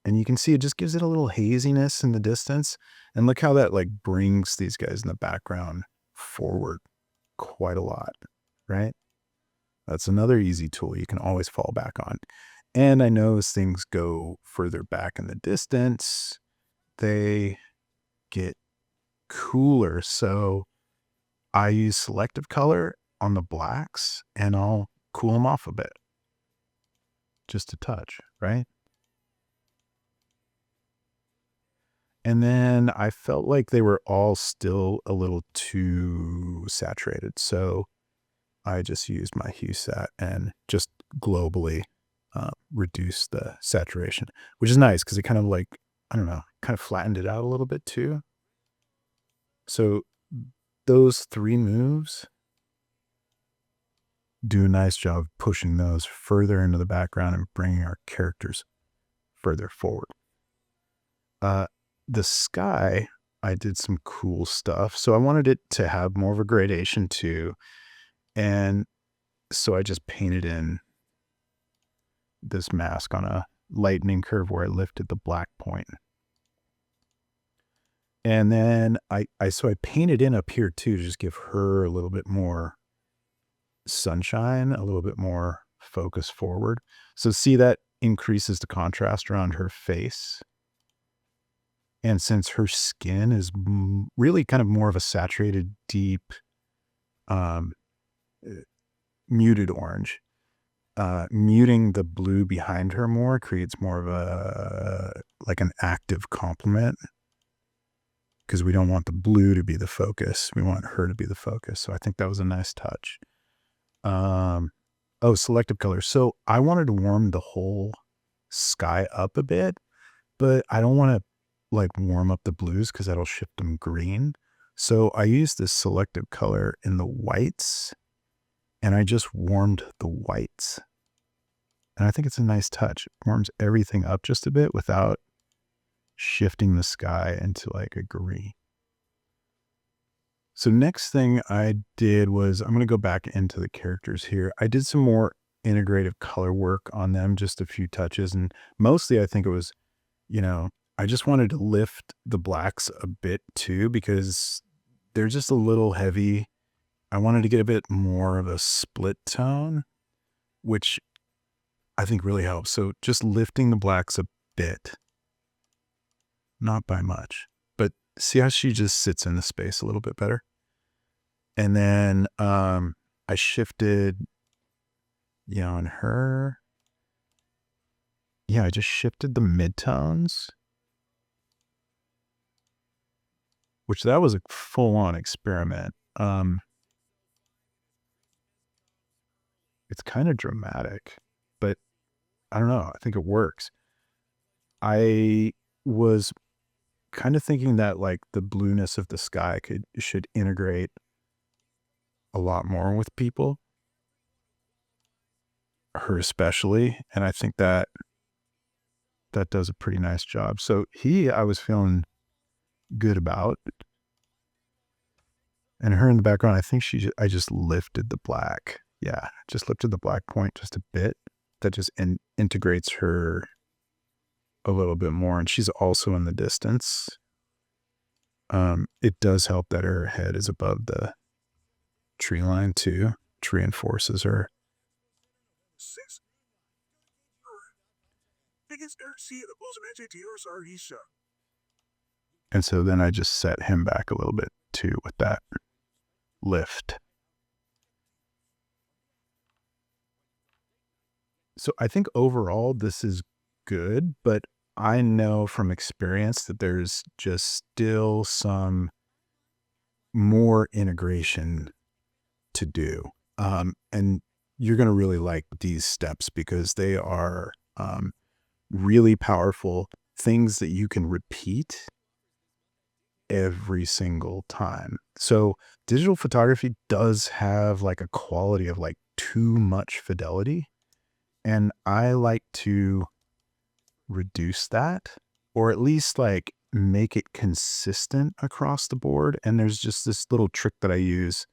And you can see it just gives it a little haziness in the distance. And look how that like brings these guys in the background forward quite a lot, right? That's another easy tool you can always fall back on. And I know as things go further back in the distance, they get cooler. So I use selective color on the blacks and I'll cool them off a bit. Just a touch, right? And then I felt like they were all still a little too saturated. So I just used my hue set and just globally reduced the saturation, which is nice because it kind of like, I don't know, kind of flattened it out a little bit too. So those three moves do a nice job of pushing those further into the background and bringing our characters further forward. The sky, I did some cool stuff. So I wanted it to have more of a gradation too. And so I just painted in this mask on a lightning curve where I lifted the black point. And then I painted in up here too, to just give her a little bit more sunshine, a little bit more focus forward. So see that increases the contrast around her face. And since her skin is really kind of more of a saturated, deep, muted orange. Muting the blue behind her more creates more of a, like an active complement, because we don't want the blue to be the focus. We want her to be the focus. So I think that was a nice touch. Oh, selective color. So I wanted to warm the whole sky up a bit, but I don't want to like warm up the blues because that'll shift them green. So I used this selective color in the whites, and I just warmed the whites. And I think it's a nice touch. It warms everything up just a bit without shifting the sky into like a green. So next thing I did was, I'm going to go back into the characters here. I did some more integrative color work on them, just a few touches. And mostly I think it was, I just wanted to lift the blacks a bit too, because they're just a little heavy. I wanted to get a bit more of a split tone, which I think really helps. So just lifting the blacks a bit, not by much, but see how she just sits in the space a little bit better. And then I shifted, on her. Yeah, I just shifted the midtones, which that was a full-on experiment. It's kind of dramatic, but I don't know. I think it works. I was kind of thinking that like the blueness of the sky should integrate a lot more with people, her especially, and I think that does a pretty nice job. So I was feeling good about, and her in the background, I think I just lifted the black. Yeah, just lifted the black point just a bit. That just integrates her a little bit more, and she's also in the distance. It does help that her head is above the tree line too, which reinforces her. And so then I just set him back a little bit too with that lift. So I think overall this is good, but I know from experience that there's just still some more integration to do. And you're going to really like these steps because they are really powerful things that you can repeat every single time. So digital photography does have like a quality of like too much fidelity. And I like to reduce that, or at least like make it consistent across the board. And there's just this little trick that I use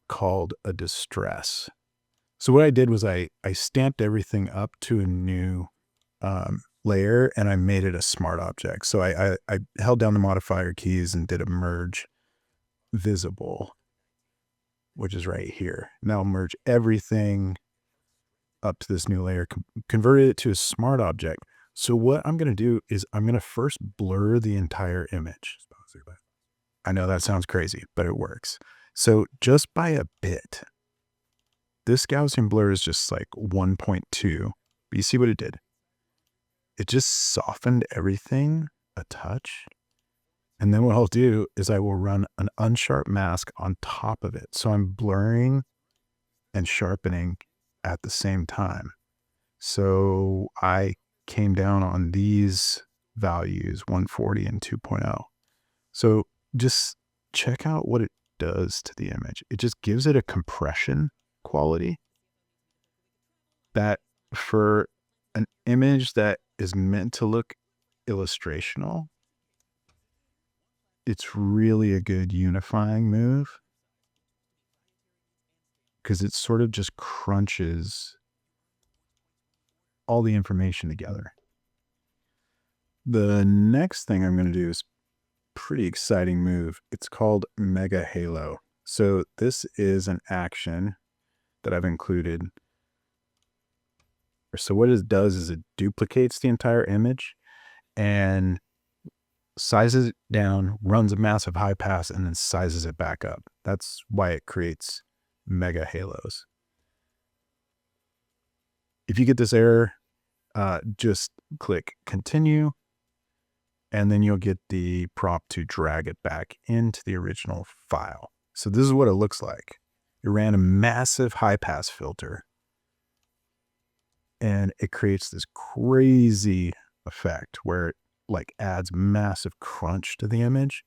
called a distress. So what I did was I stamped everything up to a new layer, and I made it a smart object. So I held down the modifier keys and did a merge visible, which is right here. Now merge everything up to this new layer, converted it to a smart object. So what I'm going to do is I'm going to first blur the entire image. I know that sounds crazy, but it works. So just by a bit, this Gaussian blur is just like 1.2. But you see what it did? It just softened everything a touch. And then what I'll do is I will run an unsharp mask on top of it. So I'm blurring and sharpening at the same time. So I came down on these values, 140 and 2.0. So just check out what it does to the image. It just gives it a compression quality that for an image that is meant to look illustrational, it's really a good unifying move because it sort of just crunches all the information together. The next thing I'm going to do is pretty exciting move. It's called Mega Halo. So this is an action that I've included. So what it does is it duplicates the entire image and sizes it down, runs a massive high pass, and then sizes it back up. That's why it creates mega halos. If you get this error, just click continue, and then you'll get the prompt to drag it back into the original file. So this is what it looks like. It ran a massive high pass filter, and it creates this crazy effect where it like adds massive crunch to the image.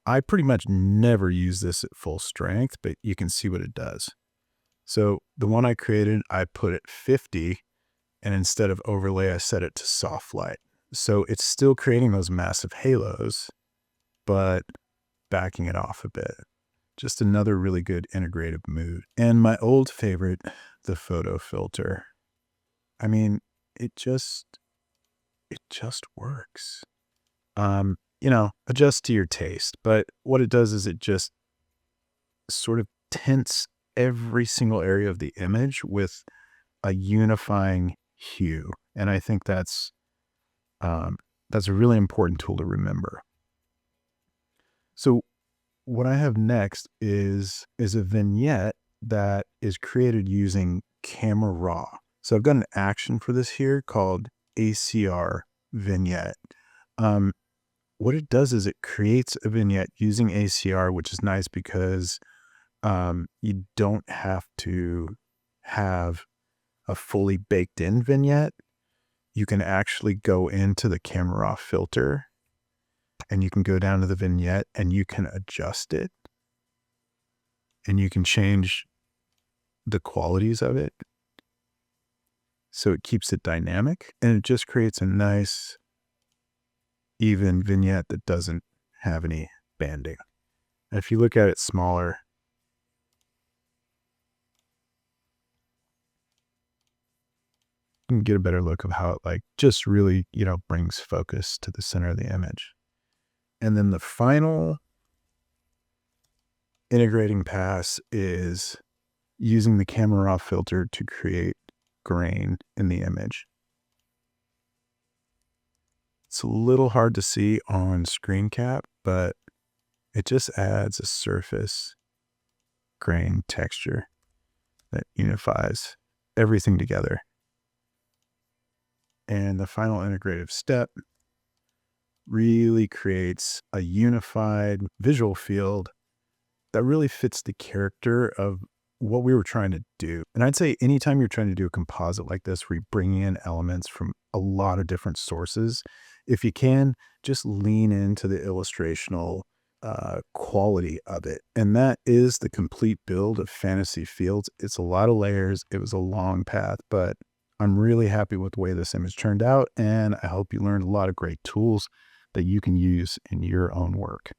I pretty much never use this at full strength, but you can see what it does. So the one I created, I put it 50, and instead of overlay, I set it to soft light. So it's still creating those massive halos, but backing it off a bit. Just another really good integrative move. And my old favorite, the photo filter. I mean, it just works. Adjust to your taste. But what it does is it just sort of tints every single area of the image with a unifying hue. And I think that's a really important tool to remember. So what I have next is a vignette that is created using Camera Raw. So I've got an action for this here called ACR vignette. What it does is it creates a vignette using ACR, which is nice because you don't have to have a fully baked in vignette. You can actually go into the Camera Raw filter and you can go down to the vignette and you can adjust it and you can change the qualities of it. So it keeps it dynamic and it just creates a nice, even vignette that doesn't have any banding. And if you look at it smaller, you can get a better look of how it like just really, brings focus to the center of the image. And then the final integrating pass is using the Camera Raw filter to create grain in the image. It's a little hard to see on screen cap, but it just adds a surface grain texture that unifies everything together. And the final integrative step really creates a unified visual field that really fits the character of what we were trying to do. And I'd say anytime you're trying to do a composite like this, where you bring in elements from a lot of different sources, if you can, just lean into the illustrational quality of it. And that is the complete build of Fantasy Fields. It's a lot of layers. It was a long path, but I'm really happy with the way this image turned out. And I hope you learned a lot of great tools that you can use in your own work.